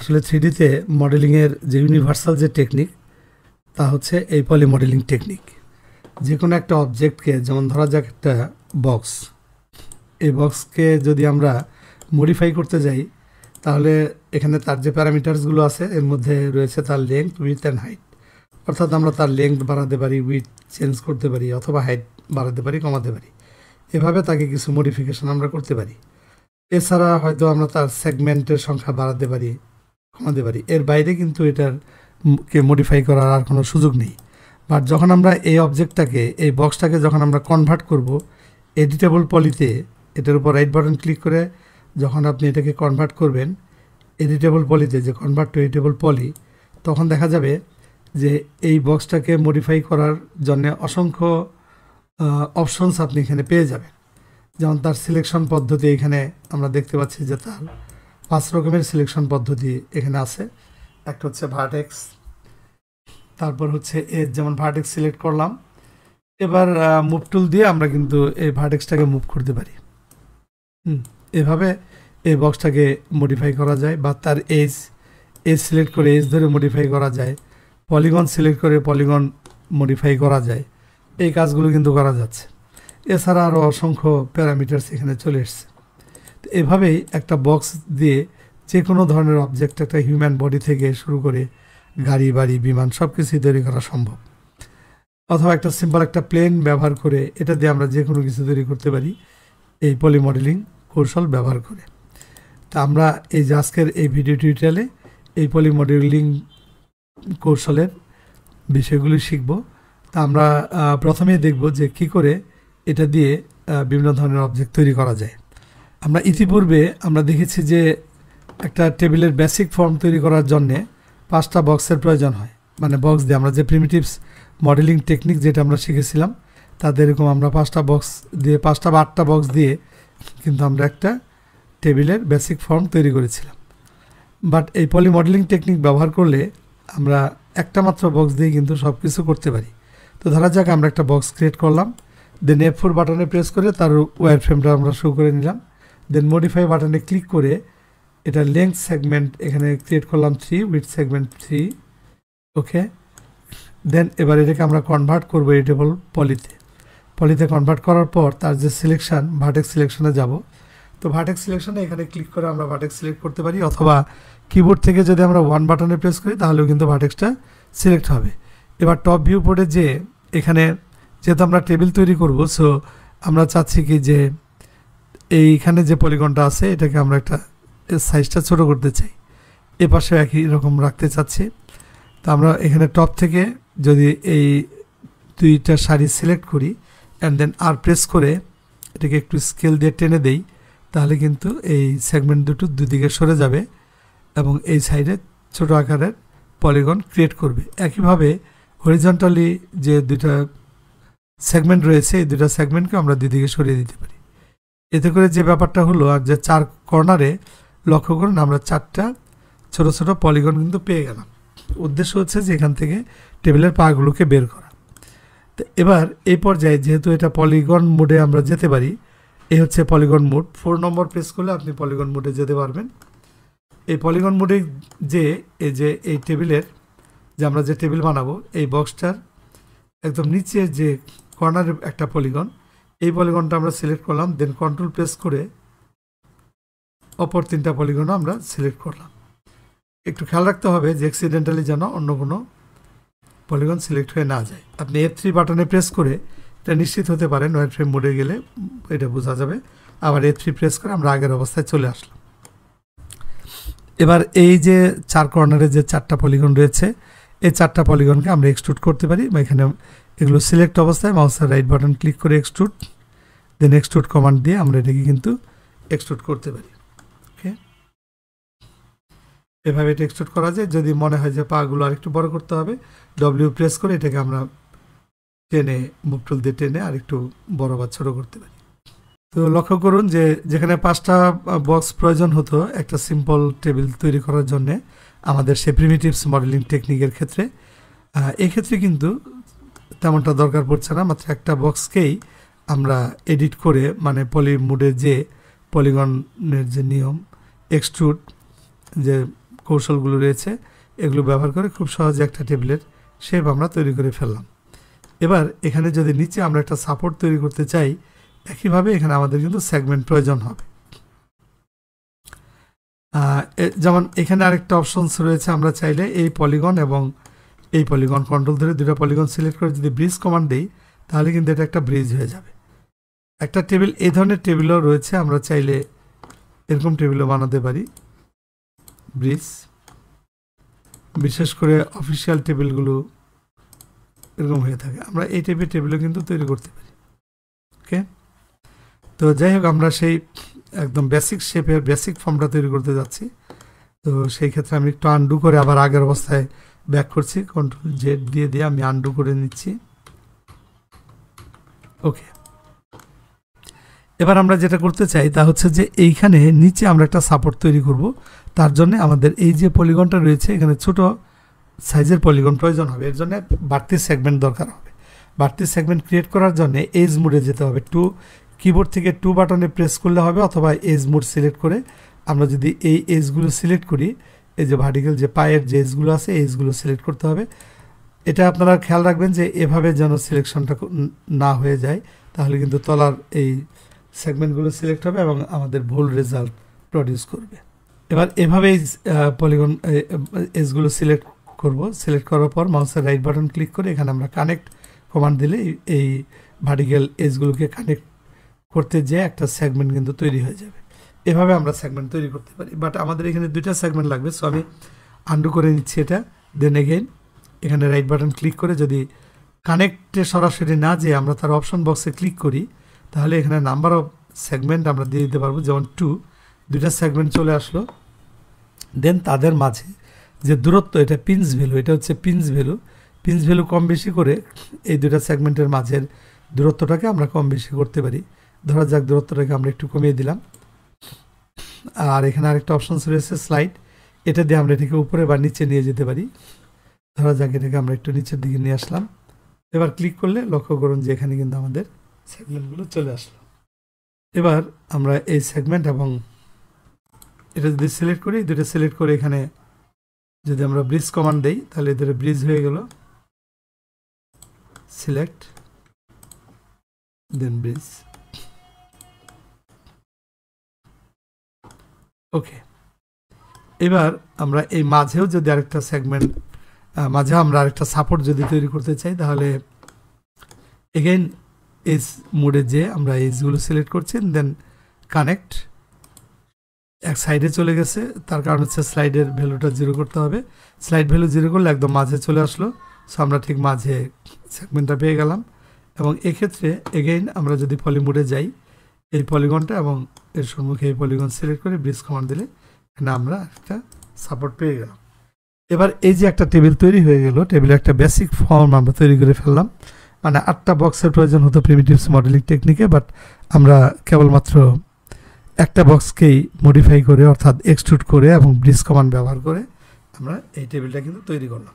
আসলে 3D তে মডেলিংয়ের যে ইউনিভার্সাল যে টেকনিক তা হচ্ছে এই পলি মডেলিং টেকনিক। যে কোনো একটা অবজেক্টকে, যেমন ধরা যাক একটা বক্স, এই বক্সকে যদি আমরা মডিফাই করতে যাই তাহলে এখানে তার যে প্যারামিটার্সগুলো আছে এর মধ্যে রয়েছে তার লেংথ, উইডথ অ্যান্ড হাইট। অর্থাৎ আমরা তার লেংথ বাড়াতে পারি, উইডথ চেঞ্জ করতে পারি, অথবা হাইট বাড়াতে পারি, কমাতে পারি। এভাবে তাকে কিছু মডিফিকেশন আমরা করতে পারি। এছাড়া হয়তো আমরা তার সেগমেন্টের সংখ্যা বাড়াতে পারি, কমাতে পারি। এর বাইরে কিন্তু কে মডিফাই করার আর কোনো সুযোগ নেই। বাট যখন আমরা এই অবজেক্টটাকে, এই বক্সটাকে যখন আমরা কনভার্ট করব এডিটেবল পলিতে, এটার উপর রাইট বাটন ক্লিক করে যখন আপনি এটাকে কনভার্ট করবেন এডিটেবল পলিতে, যে কনভার্ট টু এডিটেবল পলি, তখন দেখা যাবে যে এই বক্সটাকে মডিফাই করার জন্য অসংখ্য অপশনস আপনি এখানে পেয়ে যাবেন। যেমন তার সিলেকশন পদ্ধতি এখানে আমরা দেখতে পাচ্ছি যে তার 5 রকমের সিলেকশন পদ্ধতি এখানে আছে। একটা হচ্ছে ভার্টেক্স, তারপর হচ্ছে এর যেমন ভার্টেক্স সিলেক্ট করলাম, এবার মুভ টুল দিয়ে আমরা কিন্তু এই ভার্টেক্সটাকে মুভ করতে পারি। এভাবে এই বক্সটাকে মডিফাই করা যায়। বা তার এজ সিলেক্ট করে এজ ধরে মডিফাই করা যায়। পলিগন সিলেক্ট করে পলিগন মডিফাই করা যায়। এই কাজগুলো কিন্তু করা যাচ্ছে। এছাড়া আরও অসংখ্য প্যারামিটার্স এখানে চলে এসছে। তো এভাবেই একটা বক্স দিয়ে যে কোনো ধরনের অবজেক্ট, একটা হিউম্যান বডি থেকে শুরু করে গাড়ি, বাড়ি, বিমান সব কিছুই তৈরি করা সম্ভব। অথবা একটা সিম্পল একটা প্লেন ব্যবহার করে এটা দিয়ে আমরা যে কোনো কিছু তৈরি করতে পারি এই পলি মডেলিং কৌশল ব্যবহার করে। তা আমরা এই যে আজকের এই ভিডিও টিউটোরিয়ালে এই পলি মডেলিং কৌশলের বিষয়গুলি শিখব। তা আমরা প্রথমেই দেখব যে কি করে এটা দিয়ে বিভিন্ন ধরনের অবজেক্ট তৈরি করা যায়। আমরা ইতিপূর্বে আমরা দেখেছি যে একটা টেবিলের বেসিক ফর্ম তৈরি করার জন্যে 5টা বক্সের প্রয়োজন হয়। মানে বক্স দিয়ে আমরা যে প্রিমিটিভস মডেলিং টেকনিক যেটা আমরা শিখেছিলাম তাতে এরকম আমরা 5টা বক্স দিয়ে, 5টা বা 8টা বক্স দিয়ে কিন্তু আমরা একটা টেবিলের বেসিক ফর্ম তৈরি করেছিলাম। বাট এই পলি মডেলিং টেকনিক ব্যবহার করলে আমরা একটা মাত্র বক্স দিয়ে কিন্তু সব কিছু করতে পারি। তো ধরা যাক আমরা একটা বক্স ক্রিয়েট করলাম, দেন F4 বাটনে প্রেস করে তার ওয়্যার ফ্রেমটা আমরা শো করে নিলাম। দেন মডিফাই বাটনে ক্লিক করে এটা লেংথ সেগমেন্ট এখানে ক্রিয়েট করলাম 3, উইথ সেগমেন্ট 3। ওকে, দেন এবার এটাকে আমরা কনভার্ট করবো এডিটেবল পলিতে কনভার্ট করার পর তার যে সিলেকশন, ভার্টেক্স সিলেকশনে যাব। তো ভার্টেক্স সিলেকশনে এখানে ক্লিক করে আমরা ভার্টেক্স সিলেক্ট করতে পারি, অথবা কিবোর্ড থেকে যদি আমরা 1 বাটনে প্রেস করি তাহলেও কিন্তু ভার্টেক্সটা সিলেক্ট হবে। এবার টপ ভিউ বোর্ডে যে এখানে যেহেতু আমরা টেবিল তৈরি করব, সো আমরা চাচ্ছি কি যে এইখানে যে পলিগনটা আছে এটাকে আমরা একটা সাইজটা ছোট করতে চাই, এ পাশে একই রকম রাখতে চাচ্ছি। তো আমরা এখানে টপ থেকে যদি এই 2টা সারি সিলেক্ট করি অ্যান্ড দেন আর প্রেস করে এটাকে একটু স্কেল দিয়ে টেনে দেই, তাহলে কিন্তু এই সেগমেন্ট দুটো দুদিকে সরে যাবে এবং এই সাইডে ছোট আকারের পলিগন ক্রিয়েট করবে। একইভাবে হরিজন্টালি যে 2টা সেগমেন্ট রয়েছে এই 2টা সেগমেন্টকে আমরা দুদিকে সরিয়ে দিতে পারি। এতে করে যে ব্যাপারটা হলো, আর যে 4 কর্নারে লক্ষ্য করুন আমরা 4টা ছোট ছোট পলিগন কিন্তু পেয়ে গেলাম। উদ্দেশ্য হচ্ছে যে এখান থেকে টেবিলের পাগুলোকে বের করা। তো এবার এই পর্যায়ে যেহেতু এটা পলিগন মোডে আমরা যেতে পারি, এই হচ্ছে পলিগন মোড। 4 নম্বর প্রেস করলে আপনি পলিগন মোডে যেতে পারবেন। এই পলিগন মোডে যে এই টেবিলের যে আমরা যে টেবিল বানাবো এই বক্সটার একদম নিচে যে কর্নারে একটা পলিগন, এই পলিগনটা আমরা সিলেক্ট করলাম। দেন কন্ট্রোল প্রেস করে অপর 3টা পলিগনও আমরা সিলেক্ট করলাম। একটু খেয়াল রাখতে হবে যে অ্যাক্সিডেন্টালি যেন অন্য কোনো পলিগন সিলেক্ট হয়ে না যায়। আপনি F3 বাটনে প্রেস করে এটা নিশ্চিত হতে পারেন ওয়্যার ফ্রেম মোডে গেলে এটা বোঝা যাবে। আবার F3 প্রেস করে আমরা আগের অবস্থায় চলে আসলাম। এবার এই যে 4 কর্নারে যে 4টা পলিগন রয়েছে এই 4টা পলিগনকে আমরা এক্সট্রুড করতে পারি। বা এখানে এগুলো সিলেক্ট অবস্থায় মাউসের রাইট বাটন ক্লিক করে এক্সট্রুড, দেন এক্সট্রুড কমান্ড দিয়ে আমরা এটাকে কিন্তু এক্সট্রুড করতে পারি। ওকে, এভাবে এটা এক্সট্রুড করা যায়। যদি মনে হয় যে পাগুলো আরেকটু বড় করতে হবে, W প্রেস করে এটাকে আমরা টেনে, মুভ টুল দিয়ে টেনে আরেকটু বড় বা ছোট করতে পারি। তো লক্ষ্য করুন যে যেখানে 5টা বক্স প্রয়োজন হতো একটা সিম্পল টেবিল তৈরি করার জন্যে আমাদের সে প্রিমিটিভস মডেলিং টেকনিকের ক্ষেত্রে, এক্ষেত্রে কিন্তু তেমনটা দরকার পড়ছে না। মাত্র একটা বক্সকেই আমরা এডিট করে, মানে পলি মোডে যে পলিগনের যে নিয়ম, এক্সট্রুড যে কৌশলগুলো রয়েছে এগুলো ব্যবহার করে খুব সহজে একটা টেবিলের শেপ আমরা তৈরি করে ফেললাম। এবার এখানে যদি নিচে আমরা একটা সাপোর্ট তৈরি করতে চাই, একইভাবে এখানে আমাদের কিন্তু সেগমেন্ট প্রয়োজন হবে। যেমন এখানে আরেকটা অপশনস রয়েছে, আমরা চাইলে এই পলিগন এবং এই পলিগন কন্ট্রোল ধরে দুটো পলিগন সিলেক্ট করে যদি ব্রিজ কমান্ড দিই তাহলে কিন্তু এটা একটা ব্রিজ হয়ে যাবে। একটা টেবিল, এই ধরনের টেবিলও রয়েছে, আমরা চাইলে এরকম টেবিলও বানাতে পারি ব্রিজ। বিশেষ করে অফিসিয়াল টেবিলগুলো এরকম হয়ে থাকে, আমরা এই টাইপের টেবিলও কিন্তু তৈরি করতে পারি। ওকে, তো যাই হোক আমরা সেই একদম বেসিক শেপের বেসিক ফর্মটা তৈরি করতে যাচ্ছি। তো সেই ক্ষেত্রে আমি একটু আন্ডু করে আবার আগের অবস্থায় ব্যাক করছি, কন্ট্রোল জেড দিয়ে আমি আন্ডু করে নিচ্ছি। ওকে, এবার আমরা যেটা করতে চাই তা হচ্ছে যে এইখানে নিচে আমরা একটা সাপোর্ট তৈরি করব। তার জন্য আমাদের এই যে পলিগনটা রয়েছে এখানে ছোট সাইজের পলিগন প্রয়োজন হবে, এর জন্য বাড়তি সেগমেন্ট দরকার হবে। বাড়তি সেগমেন্ট ক্রিয়েট করার জন্য এজ মোডে যেতে হবে, কিবোর্ড থেকে 2 বাটনে প্রেস করলে হবে, অথবা এজ মোড সিলেক্ট করে আমরা যদি এই এজগুলো সিলেক্ট করি, এই যে ভার্টিক্যাল যে পায়ের যে এজগুলো আছে এজগুলো সিলেক্ট করতে হবে। এটা আপনারা খেয়াল রাখবেন যে এভাবে যেন সিলেকশনটা না হয়ে যায়, তাহলে কিন্তু তলার এই সেগমেন্টগুলো সিলেক্ট হবে এবং আমাদের ভুল রেজাল্ট প্রডিউস করবে। এবার এভাবেই পলিগন এজগুলো সিলেক্ট করব। সিলেক্ট করার পর মাউসের রাইট বাটন ক্লিক করে এখানে আমরা কানেক্ট কমান্ড দিলে এই ভার্টিক্যাল এজগুলোকে কানেক্ট করতে যেয়ে একটা সেগমেন্ট কিন্তু তৈরি হয়ে যাবে। এভাবে আমরা সেগমেন্ট তৈরি করতে পারি, বাট আমাদের এখানে 2টা সেগমেন্ট লাগবে। সো আমি আন্ডু করে নিচ্ছি এটা, দেন এগেইন এখানে রাইট বাটন ক্লিক করে যদি কানেক্টে সরাসরি না যেয়ে আমরা তার অপশন বক্সে ক্লিক করি তাহলে এখানে নাম্বার অফ সেগমেন্ট আমরা দিয়ে দিতে পারবো, যেমন 2টা সেগমেন্ট চলে আসলো। দেন তাদের মাঝে যে দূরত্ব, এটা পিঞ্চ ভ্যালু, এটা হচ্ছে পিঞ্চ ভ্যালু কম বেশি করে এই 2টা সেগমেন্টের মাঝের দূরত্বটাকে আমরা কম বেশি করতে পারি। ধরা যাক দূরত্বটাকে আমরা একটু কমিয়ে দিলাম। আর এখানে আরেকটা অপশন রয়েছে স্লাইড, এটা দিয়ে আমরা এটাকে উপরে বা নিচে নিয়ে যেতে পারি। ধরা যাক এটাকে আমরা একটু নিচের দিকে নিয়ে আসলাম। এবার ক্লিক করলে লক্ষ্য করুন যে এখানে কিন্তু আমাদের সেগমেন্টগুলো চলে আসলো। এবার আমরা এই সেগমেন্ট এবং এটা যদি সিলেক্ট করি, 2টা সিলেক্ট করে এখানে যদি আমরা ব্রিজ কমান্ড দেই তাহলে এদের ব্রিজ হয়ে গেল। সিলেক্ট দেন ব্রিজ। ওকে, এবার আমরা এই মাঝেও যদি আরেকটা সেগমেন্ট মাঝে আমরা আরেকটা সাপোর্ট যদি তৈরি করতে চাই তাহলে এগেইন এজ মোডে যে আমরা এজগুলো সিলেক্ট করছি, দেন কানেক্ট। এক সাইডে চলে গেছে, তার কারণ হচ্ছে স্লাইডের ভ্যালুটা 0 করতে হবে। স্লাইড ভ্যালু 0 করলে একদম মাঝে চলে আসলো। সো আমরা ঠিক মাঝে সেগমেন্টটা পেয়ে গেলাম। এবং এক্ষেত্রে এগেইন আমরা যদি পলি মোডে যাই, এই পলিগনটা এবং এর সম্মুখে এই পলিগন সিলেক্ট করে ব্রিজ কমান্ড দিলে এখানে আমরা একটা সাপোর্ট পেয়ে গেলাম। এবার এই যে একটা টেবিল তৈরি হয়ে গেল, টেবিলের একটা বেসিক ফর্ম আমরা তৈরি করে ফেললাম। মানে 8টা বক্সের প্রয়োজন হতো প্রিমিটিভস মডেলিং টেকনিকে, বাট আমরা কেবলমাত্র একটা বক্সকেই মডিফাই করে অর্থাৎ এক্সট্রুড করে এবং ব্রিজ কমান্ড ব্যবহার করে আমরা এই টেবিলটা কিন্তু তৈরি করলাম।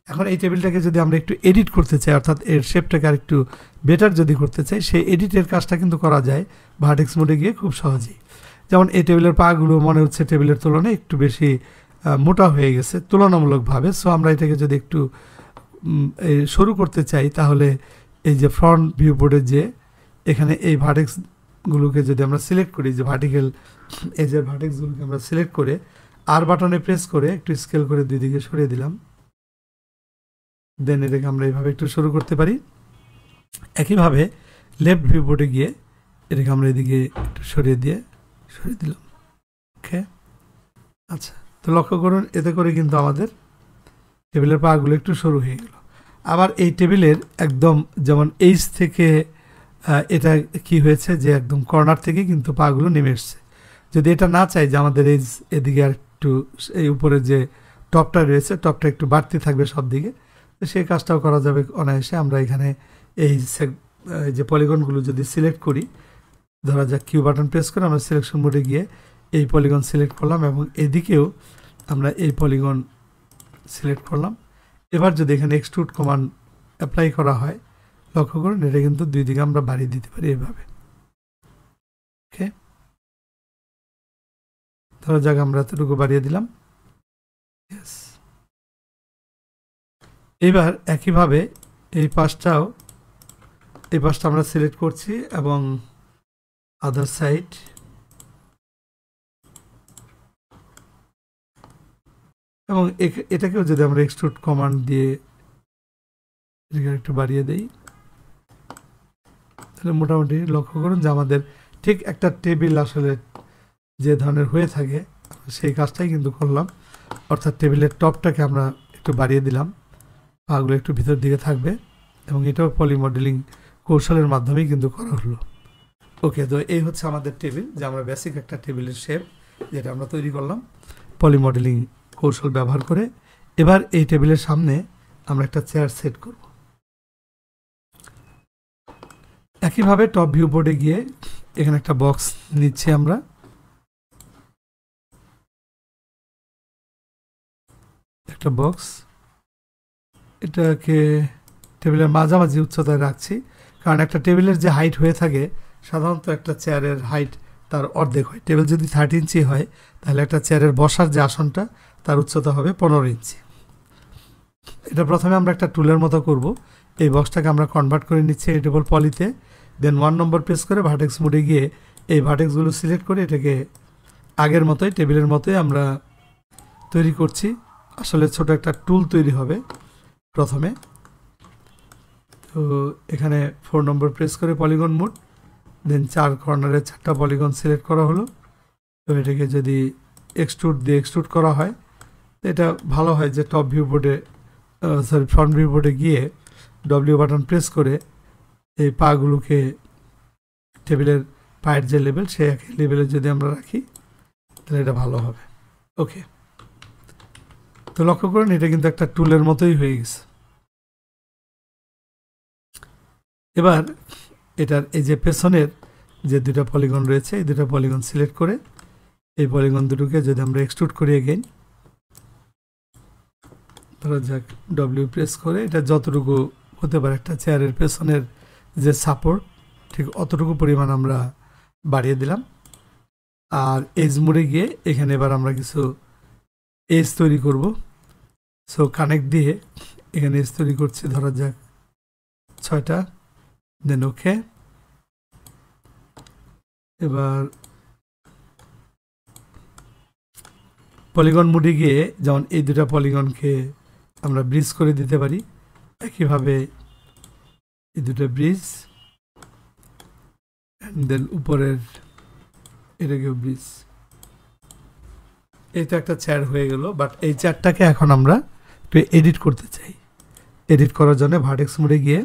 এখন এই টেবিলটাকে যদি আমরা একটু এডিট করতে চাই, অর্থাৎ এর শেপটাকে আর একটু বেটার যদি করতে চাই, সেই এডিটের কাজটা কিন্তু করা যায় ভার্টেক্স মোডে গিয়ে খুব সহজেই। যেমন এই টেবিলের পাগুলো মনে হচ্ছে টেবিলের তুলনায় একটু বেশি মোটা হয়ে গেছে তুলনামূলকভাবে। সো আমরা এটাকে যদি একটু শুরু করতে চাই তাহলে এই যে ফ্রন্ট ভিউ বোর্ডে যে এখানে এই ভার্টেক্সগুলোকে যদি আমরা সিলেক্ট করি, যে ভার্টিক্যাল এজের ভার্টেক্সগুলোকে আমরা সিলেক্ট করে আর বাটনে প্রেস করে একটু স্কেল করে 2 দিকে সরিয়ে দিলাম, দেন এটাকে আমরা এইভাবে একটু শুরু করতে পারি। একইভাবে লেফট ভিউ বোর্ডে গিয়ে এটাকে আমরা এদিকে একটু সরিয়ে দিলাম। ওকে, আচ্ছা, তো লক্ষ্য করুন এতে করে কিন্তু আমাদের টেবিলের পাগুলো একটু সরু হয়ে গেল। আবার এই টেবিলের একদম যেমন এইচ থেকে এটা কি হয়েছে যে একদম কর্নার থেকে কিন্তু পাগুলো নেমে এসছে। যদি এটা না চাই যে আমাদের এই এদিকে আর একটু এই উপরে যে টপটা রয়েছে টপটা একটু বাড়তি থাকবে সব দিকে, তো সেই কাজটাও করা যাবে অনায়াসে। আমরা এখানে এই যে পলিগনগুলো যদি সিলেক্ট করি, ধরা যাক কিউ বাটন প্রেস করে আমরা সিলেকশন মোডে গিয়ে এই পলিগন সিলেক্ট করলাম এবং এদিকেও আমরা এই পলিগন সিলেক্ট করলাম। এবার যদি এখানে এক্সট্রুড কমান্ড অ্যাপ্লাই করা হয়, লক্ষ্য করুন এটা কিন্তু 2 দিকে আমরা বাড়িয়ে দিতে পারি এভাবে। ওকে, ধরা যাক আমরা এতটুকু বাড়িয়ে দিলাম। Yes. এবার একইভাবে এই পাশটা আমরা সিলেক্ট করছি এবং আদার সাইড এবং এটাকেও যদি আমরা এক্সট্রুড কমান্ড দিয়ে একটু বাড়িয়ে দেই, তাহলে মোটামুটি লক্ষ্য করুন যে আমাদের ঠিক একটা টেবিল আসলে যে ধরনের হয়ে থাকে সেই কাজটাই কিন্তু করলাম। অর্থাৎ টেবিলের টপটাকে আমরা একটু বাড়িয়ে দিলাম, পাগুলো একটু ভিতর দিকে থাকবে, এবং এটাও পলি মডেলিং কৌশলের মাধ্যমেই কিন্তু করা হলো। ওকে, তো এই হচ্ছে আমাদের টেবিল, যে আমরা বেসিক একটা টেবিলের শেপ যেটা আমরা তৈরি করলাম পলি মডেলিং কৌশল ব্যবহার করে। এবার এই টেবিলের সামনে আমরা একটা চেয়ার সেট করব। একইভাবে টপ ভিউ বোর্ডে গিয়ে এখানে একটা বক্স নিচ্ছি আমরা, একটা বক্স, এটাকে টেবিলের মাঝামাঝি উচ্চতায় রাখছি, কারণ একটা টেবিলের যে হাইট হয়ে থাকে সাধারণত একটা চেয়ারের হাইট তার অর্ধেক হয়। টেবিল যদি 30 ইঞ্চি হয় তাহলে একটা চেয়ারের বসার যে আসনটা তার উচ্চতা হবে 15 ইঞ্চি। এটা প্রথমে আমরা একটা টুলের মতো করব। এই বক্সটাকে আমরা কনভার্ট করে নিচ্ছি এডিটবল পলিতে, দেন 1 নম্বর প্রেস করে ভার্টেক্স মোডে গিয়ে এই ভার্টেক্সগুলো সিলেক্ট করে এটাকে আগের মতোই টেবিলের মতোই আমরা তৈরি করছি। আসলে ছোট একটা টুল তৈরি হবে প্রথমে। তো এখানে 4 নম্বর প্রেস করে পলিগন মোড, দেন 4 কর্নারে 4টা পলিগন সিলেক্ট করা হলো। তো এটাকে যদি এক্সট্রুড করা হয় এটা ভালো হয় যে টপ ভিউ বোর্ডে ফ্রন্ট ভিউ বোর্ডে গিয়ে ডব্লিউ বাটন প্রেস করে এই পাগুলোকে টেবিলের পায়ের যে লেভেল সেই একই লেভেলে যদি আমরা রাখি তাহলে এটা ভালো হবে। ওকে, তো লক্ষ্য করুন এটা কিন্তু একটা টুলের মতোই হয়ে গেছে। এবার এটার এই যে পেছনের যে দুটা পলিগন রয়েছে এই দুটা পলিগন সিলেক্ট করে এই পলিগন দুটোকে যদি আমরা এক্সট্রুড করি এগেইন, ধরা যাক ডব্লিউ প্রেস করে এটা যতটুকু হতে পারে একটা চেয়ারের পেছনের যে সাপোর্ট ঠিক অতটুকু পরিমাণ আমরা বাড়িয়ে দিলাম। আর এজ মোডে গিয়ে এখানে এবার আমরা কিছু এজ তৈরি করব। সো কানেক্ট দিয়ে এখানে এজ তৈরি করছি, ধরা যাক 6টা, দেন ওকে। এবার পলিগন মোডে গিয়ে যেমন এই দুটা পলিগনকে আমরা ব্রিজ করে দিতে পারি, একইভাবে এই দুটো ব্রিজ, দেন উপরের এটাকেও ব্রিজ। এই তো একটা চেয়ার হয়ে গেল, বাট এই চেয়ারটাকে এখন আমরা একটু এডিট করতে চাই। এডিট করার জন্য ভার্টেক্স মোডে গিয়ে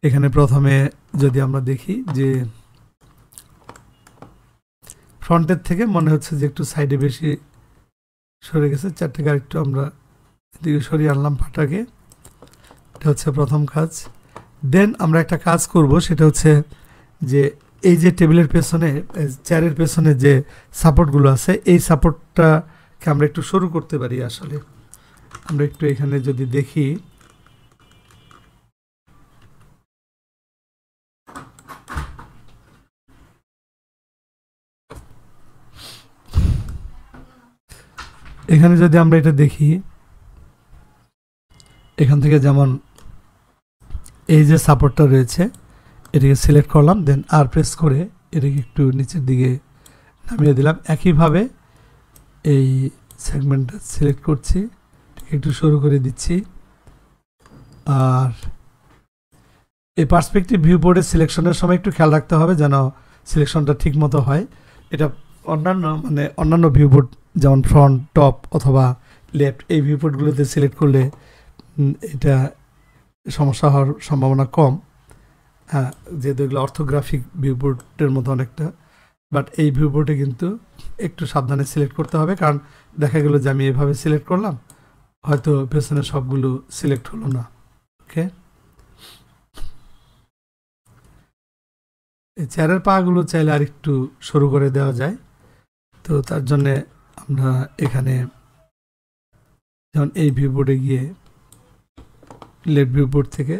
এখানে প্রথমে যদি আমরা দেখি যে ফ্রন্টের থেকে মনে হচ্ছে যে একটু সাইডে বেশি সরে গেছে, চেয়ারটাকে আরেকটু আমরা এদিকে সরিয়ে আনলাম পাটাকে। এটা হচ্ছে প্রথম কাজ। দেন আমরা একটা কাজ করব, সেটা হচ্ছে যে এই যে টেবিলের পেছনে চেয়ারের পেছনে যে সাপোর্টগুলো আছে এই সাপোর্টটাকে আমরা একটু সরু করতে পারি। আসলে আমরা একটু এখানে যদি দেখি এখানে যদি আমরা এটা দেখি এখান থেকে যেমন এই যে সাপোর্টটা রয়েছে এটাকে সিলেক্ট করলাম, দেন আর প্রেস করে এটাকে একটু নিচের দিকে নামিয়ে দিলাম। একইভাবে এই সেগমেন্টটা সিলেক্ট করছি, একটু সরু করে দিচ্ছি। আর এই পার্সপেক্টিভ ভিউ বোর্ডের সিলেকশনের সময় একটু খেয়াল রাখতে হবে যেন সিলেকশনটা ঠিক মতো হয়। এটা অন্যান্য ভিউ বোর্ড যেমন ফ্রন্ট, টপ অথবা লেফট এই ভিউ বোর্ডগুলোতে সিলেক্ট করলে এটা সমস্যা হওয়ার সম্ভাবনা কম। হ্যাঁ, যেহেতু এগুলো অর্থোগ্রাফিক ভিউ বোর্ডের মতো অনেকটা, বাট এই ভিউ বোর্ডে কিন্তু একটু সাবধানে সিলেক্ট করতে হবে, কারণ দেখা গেল যে আমি এভাবে সিলেক্ট করলাম হয়তো পেছনে সবগুলো সিলেক্ট হলো না। ওকে, এই চেয়ারের পাগুলো চাইলে আর একটু সরু করে দেওয়া যায়। তো তার জন্যে আমরা এখানে যেমন এই ভিউ বোর্ডে গিয়ে লেফট ভিউ বোর্ড থেকে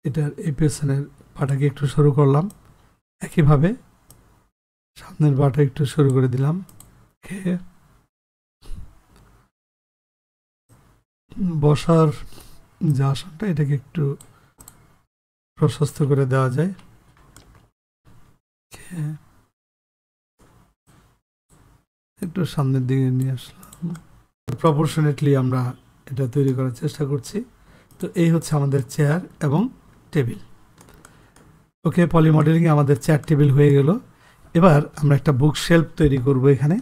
এটার এই পেছনের পাটাকে একটু সরু করলাম, একইভাবে সামনের পাটা একটু সরু করে দিলাম। ওকে, বসার যে আসনটা এটাকে একটু প্রশস্ত করে দেওয়া যায়। একটু সামনের দিকে নিয়ে আসলাম, প্রপোর্শনেটলি আমরা এটা তৈরি করার চেষ্টা করছি। তো এই হচ্ছে আমাদের চেয়ার এবং টেবিল। ওকে, পলি মডেলিংয়ে আমাদের চেয়ার টেবিল হয়ে গেল। এবার আমরা একটা বুক শেলফ তৈরি করব এখানে।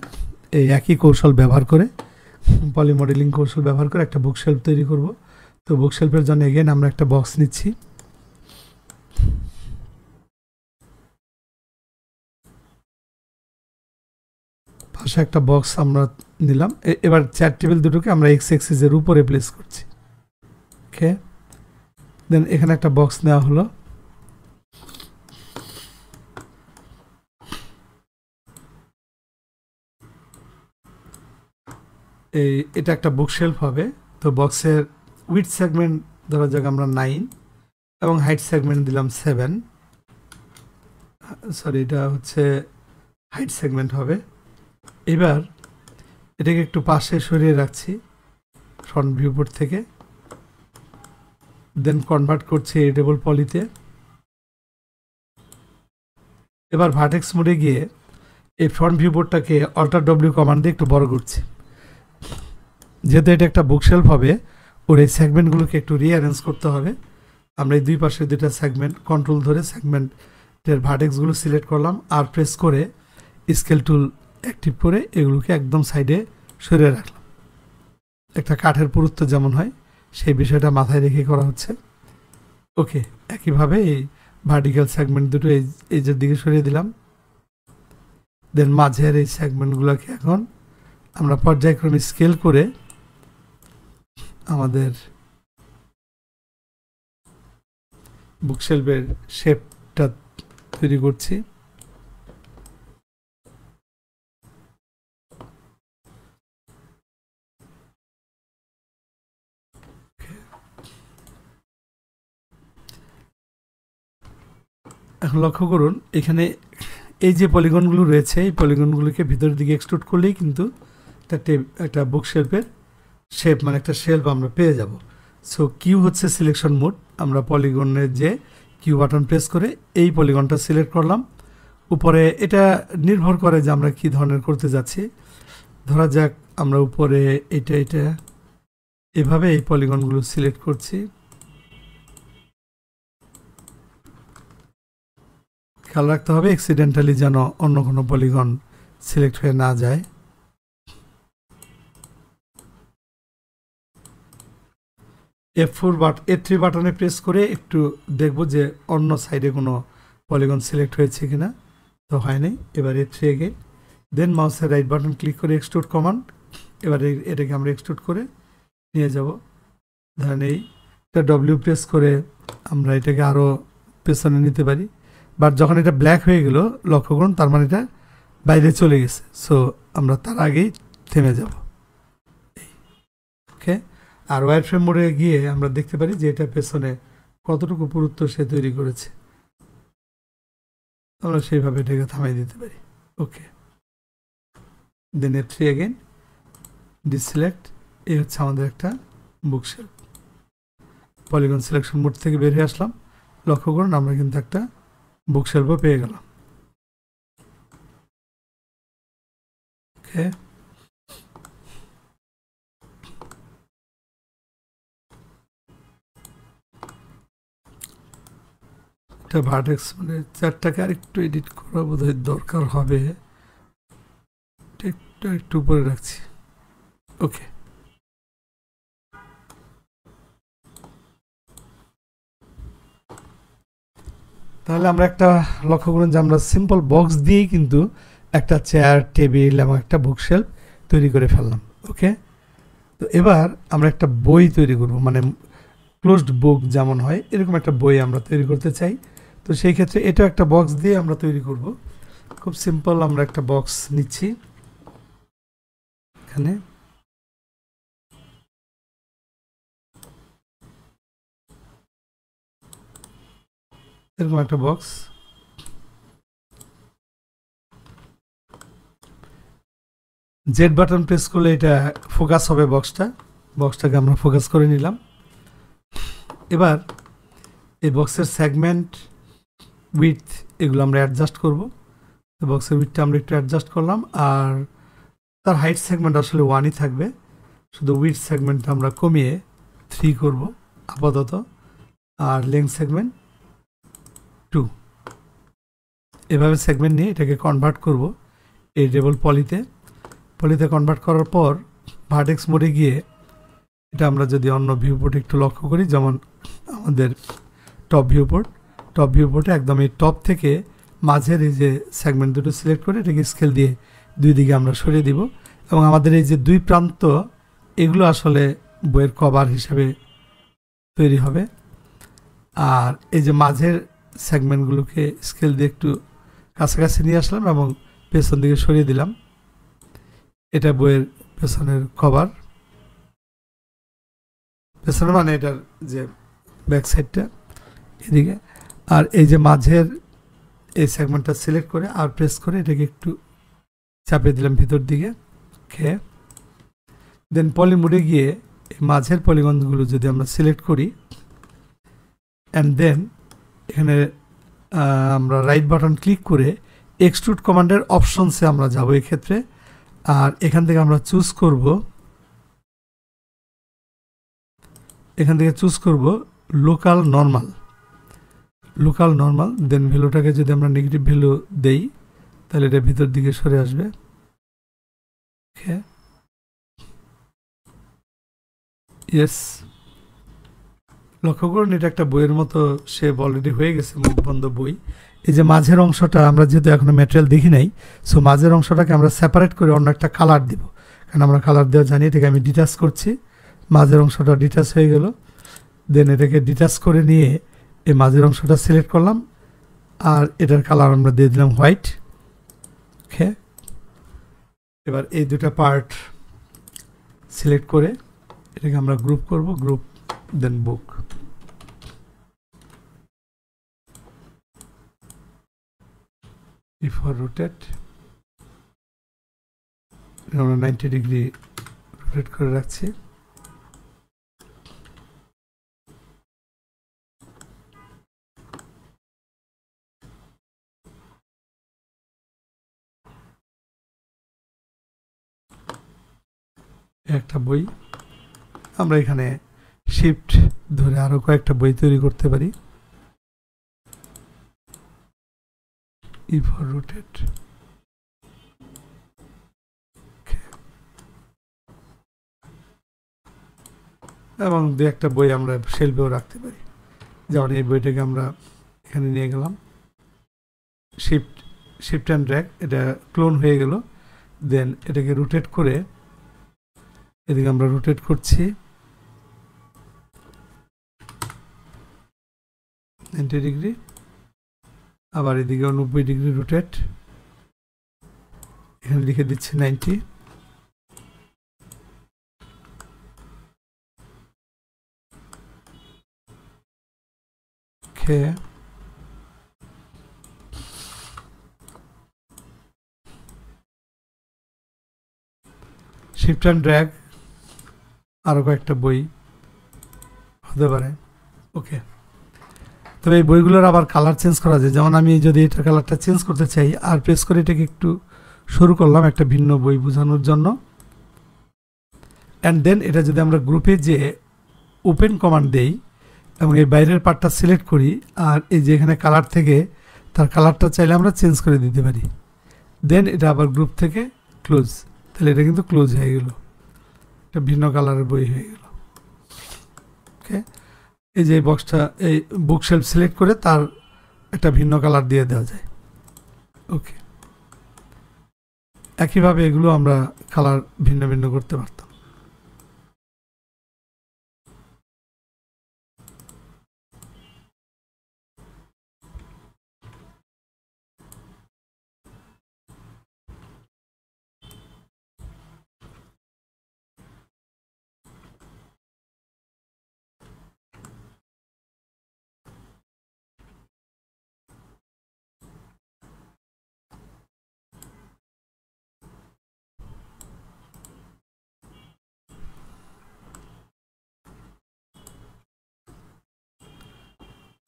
এই একই কৌশল ব্যবহার করে, পলি মডেলিং কৌশল ব্যবহার করে একটা বুক শেলফ তৈরি করব। তো বুক শেলফের জন্য এগেন আমরা একটা বক্স নিচ্ছি। পাশে একটা বক্স আমরা নিলাম। এবার চেয়ার টেবিল দুটোকে আমরা এক্স এক্সিসের উপরে প্লেস করছি। ওকে, দেন এখানে একটা বক্স নেওয়া হলো। এটা একটা বুক শেলফ হবে। তো বক্সের উইথ সেগমেন্ট ধরা যাক আমরা 9 এবং হাইট সেগমেন্ট দিলাম 7। সরি, এটা হচ্ছে হাইট সেগমেন্ট হবে। এবার এটাকে একটু পাশে সরিয়ে রাখছি ফ্রন্ট ভিউপোর্ট থেকে, দেন কনভার্ট করছি এডিবল পলিতে। এবার ভার্টেক্স মোডে গিয়ে এই ফ্রন্ট ভিউপোর্টটাকে অল্টার ডব্লিউ কমান্ড দিয়ে একটু বড় করছি। যেহেতু এটা একটা বুকশেলফ হবে, ওর এই সেগমেন্টগুলোকে একটু রিঅ্যারেঞ্জ করতে হবে। আমরা এই দুই পাশে দুইটা সেগমেন্ট কন্ট্রোল ধরে সেগমেন্টের ভার্টেক্সগুলো সিলেক্ট করলাম, আর প্রেস করে স্কেল টুল অ্যাক্টিভ করে এগুলোকে একদম সাইডে সরিয়ে রাখলাম। একটা কাঠের পুরুত্ব যেমন হয় সেই বিষয়টা মাথায় রেখে করা হচ্ছে। ওকে, একইভাবে এই ভার্টিক্যাল সেগমেন্ট দুটো এই যে দিকে সরিয়ে দিলাম। দেন মাঝের এই সেগমেন্টগুলোকে এখন আমরা পর্যায়ক্রমে স্কেল করে আমাদের বুকশেলফের শেপটা তৈরি করছি। এখন লক্ষ্য করুন, এখানে এই যে পলিগনগুলো রয়েছে, এই পলিগনগুলোকে ভিতরের দিকে এক্সট্রুড করলেই কিন্তু একটা বুকশেলফের শেপ, মানে একটা শেলফ আমরা পেয়ে যাব। সো কিউ হচ্ছে সিলেকশন মোড। আমরা পলিগনের যে কিউ বাটন প্রেস করে এই পলিগনটা সিলেক্ট করলাম। উপরে এটা নির্ভর করে যে আমরা কি ধরনের করতে যাচ্ছি। ধরা যাক আমরা উপরে এটা এভাবে এই পলিগনগুলো সিলেক্ট করছি। খেয়াল রাখতে হবে অ্যাক্সিডেন্টালি যেন অন্য কোনো পলিগন সিলেক্ট হয়ে না যায়। F3 বাটনে প্রেস করে একটু দেখব যে অন্য সাইডে কোনো পলিগন সিলেক্ট হয়েছে কিনা। তো হয়নি। এবার F3 এগেইন, দেন মাউসের রাইট বাটন ক্লিক করে এক্সট্রুড কমান্ড। এবার এটাকে আমরা এক্সট্রুড করে নিয়ে যাব। ধরেন এইটা ডব্লিউ প্রেস করে আমরা এটাকে আরও পেছনে নিতে পারি। বাট যখন এটা ব্ল্যাক হয়ে গেল, লক্ষ্য করুন, তার মানে এটা বাইরে চলে গেছে। সো আমরা তার আগেই থেমে যাব। ওকে, আর ওয়্যার ফ্রেম মোডে গিয়ে আমরা দেখতে পারি যে এটা পেছনে কতটুকু পুরুত্ব সে তৈরি করেছে। আমরা সেইভাবে এটাকে থামাই দিতে পারি। ওকে, দেন F3 এগেইন, ডিসিলেক্ট। এই হচ্ছে আমাদের একটা বুকশেলফ। পলিগন সিলেকশন মোড থেকে বের হয়ে আসলাম। লক্ষ্য করুন, আমরা কিন্তু একটা বুকশেলফও পেয়ে গেলাম। ওকে, এটা ভার্টেক্স মানে চারটাকে আরেকটু এডিট করা বোধহয় দরকার হবে। একটু উপরে রাখছি। ওকে, তাহলে আমরা একটা লক্ষ্য করুন যে আমরা সিম্পল বক্স দিয়েই কিন্তু একটা চেয়ার, টেবিল এবং একটা বুকশেলফ তৈরি করে ফেললাম। ওকে, তো এবার আমরা একটা বই তৈরি করব, মানে ক্লোজড বুক যেমন হয় এরকম একটা বই আমরা তৈরি করতে চাই। তো সেই ক্ষেত্রে এটা একটা বক্স দিয়ে আমরা তৈরি করব। খুব সিম্পল, আমরা একটা বক্স নিচ্ছি। এখানে এরকম একটা বক্স। জেড বাটন প্রেস করলে এটা ফোকাস হবে বক্সটা। বক্সটাকে আমরা ফোকাস করে নিলাম। এবার এই বক্সের সেগমেন্ট, উইডথ এগুলো আমরা অ্যাডজাস্ট করব। তো বক্সের উইডথটা আমরা একটু অ্যাডজাস্ট করলাম, আর তার হাইট সেগমেন্ট আসলে 1ই থাকবে, শুধু উইডথ সেগমেন্টটা আমরা কমিয়ে 3 করব আপাতত, আর লেংথ সেগমেন্ট 2। এভাবে সেগমেন্ট নিয়ে এটাকে কনভার্ট করব এডিটেবল পলিতে কনভার্ট করার পর ভার্টেক্স মোডে গিয়ে এটা আমরা যদি অন্য ভিউপোর্ট একটু লক্ষ্য করি, যেমন আমাদের টপ ভিউপোর্টে একদম এই টপ থেকে মাঝের এই যে সেগমেন্ট দুটো সিলেক্ট করে এটাকে স্কেল দিয়ে দুই দিকে আমরা সরিয়ে দিব, এবং আমাদের এই যে দুই প্রান্ত এগুলো আসলে বইয়ের কভার হিসাবে তৈরি হবে। আর এই যে মাঝের সেগমেন্টগুলোকে স্কেল দিয়ে একটু কাছাকাছি নিয়ে আসলাম এবং পেছন দিকে সরিয়ে দিলাম। এটা বইয়ের পেছনের কভার, পেছনে মানে এটার যে ব্যাক সাইডটা এদিকে। আর এই যে মাঝের এই সেগমেন্টটা সিলেক্ট করে আর প্রেস করে এটাকে একটু চাপিয়ে দিলাম ভিতর দিকে খেয়ে। দেন পলি মোডে গিয়ে এই মাঝের পলিগনগুলো যদি আমরা সিলেক্ট করি, অ্যান্ড দেন এখানে আমরা রাইট বাটন ক্লিক করে এক্সট্রুড কমান্ডের অপশনসে আমরা যাব এক্ষেত্রে। আর এখান থেকে আমরা চুজ করব লোকাল নর্মাল। দেন ভ্যালুটাকে যদি আমরা নেগেটিভ ভ্যালু দেই তাহলে এটা ভিতর দিকে সরে আসবে। ইয়েস, লক্ষ্য করুন এটা একটা বইয়ের মতো শেপ অলরেডি হয়ে গেছে, মুখ বন্ধ বই। এই যে মাঝের অংশটা আমরা যেহেতু এখনো ম্যাটেরিয়াল দেখি নাই, সো মাঝের অংশটাকে আমরা সেপারেট করে অন্য একটা কালার দিব, কারণ আমরা কালার দেওয়া জানি। এটাকে আমি ডিটাচ করছি, মাঝের অংশটা ডিটাচ হয়ে গেল। দেন এটাকে ডিটাচ করে নিয়ে এই মাঝের অংশটা সিলেক্ট করলাম, আর এটার কালার আমরা দিয়ে দিলাম হোয়াইট। ওকে, এবার এই দুটা পার্ট সিলেক্ট করে এটাকে আমরা গ্রুপ করব, গ্রুপ দেন বুক। Before rotate আমরা 90 ডিগ্রি রোটেট করে রাখছি। একটা বই আমরা এখানে শিফট ধরে আরো কয়েকটা বই তৈরি করতে পারি। for rotate এবং দু একটা বই আমরা শেলফেও রাখতে পারি। যেমন এই বইটাকে আমরা এখানে নিয়ে গেলাম, শিফট অ্যান্ড ড্র্যাগ, এটা ক্লোন হয়ে গেল। দেন এটাকে রোটেট করে এদিকে আমরা রোটেট করছি 90 ডিগ্রি, আবার এদিকেও 90 ডিগ্রি রোটেট, এখানে লিখে দিচ্ছি 90। ওকে, শিফট অ্যান্ড ড্র্যাগ আরো কয়েকটা বই হতে পারে। ওকে, তবে এই বইগুলোর আবার কালার চেঞ্জ করা যায়। যেমন আমি যদি এটার কালারটা চেঞ্জ করতে চাই, আর প্রেস করে এটাকে একটু শুরু করলাম একটা ভিন্ন বই বোঝানোর জন্য। অ্যান্ড দেন এটা যদি আমরা গ্রুপে যে ওপেন কমান্ড দেই এবং এই বাইরের পার্টটা সিলেক্ট করি, আর এই যে এখানে কালার থেকে তার কালারটা চাইলে আমরা চেঞ্জ করে দিতে পারি। দেন এটা আবার গ্রুপ থেকে ক্লোজ, তাহলে এটা কিন্তু ক্লোজ হয়ে গেল, একটা ভিন্ন কালারের বই হয়ে গেল। ওকে, এই যে বক্সটা এই বুক শেলফ সিলেক্ট করে তার একটা ভিন্ন কালার দিয়ে দেওয়া যায়। ওকে, একইভাবে এগুলো আমরা কালার ভিন্ন ভিন্ন করতে পারতাম।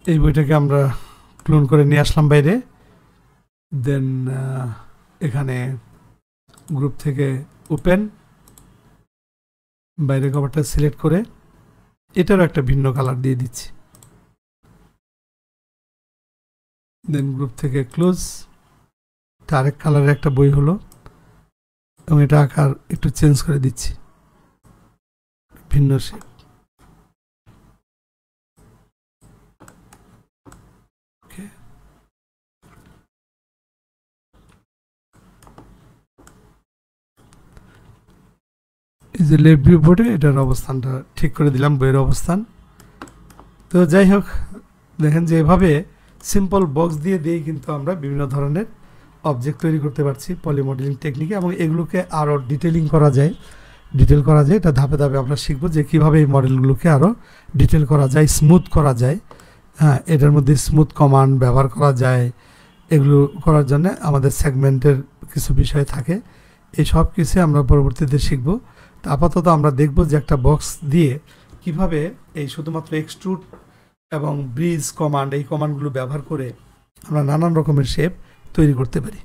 এই বইটাকে আমরা ক্লোন করে নিয়ে আসলাম বাইরে। দেন এখানে গ্রুপ থেকে ওপেন, বাইরে কভারটা সিলেক্ট করে এটারও একটা ভিন্ন কালার দিয়ে দিচ্ছি। দেন গ্রুপ থেকে ক্লোজ, আরেক কালারের একটা বই হলো এবং এটা আকার একটু চেঞ্জ করে দিচ্ছি, ভিন্ন শেপ। এই যে লেফট ভিউ বোর্ডে এটার অবস্থানটা ঠিক করে দিলাম, বইয়ের অবস্থান। তো যাই হোক, দেখেন যে এভাবে সিম্পল বক্স দিয়ে দিয়েই কিন্তু আমরা বিভিন্ন ধরনের অবজেক্ট তৈরি করতে পারছি পলি মডেলিং টেকনিকে, এবং এগুলোকে আরও ডিটেল করা যায়। এটা ধাপে ধাপে আমরা শিখবো যে কীভাবে এই মডেলগুলোকে আরও ডিটেল করা যায়, স্মুথ করা যায়। হ্যাঁ, এটার মধ্যে স্মুথ কমান্ড ব্যবহার করা যায়। এগুলো করার জন্য আমাদের সেগমেন্টের কিছু বিষয় থাকে, এই সব কিছু আমরা পরবর্তীতে শিখব। তো আপাতত আমরা দেখব যে একটা বক্স দিয়ে কিভাবে এই শুধুমাত্র এক্সট্রুড এবং ব্রিজ কমান্ড, এই কমান্ডগুলো ব্যবহার করে আমরা নানান রকমের শেপ তৈরি করতে পারি।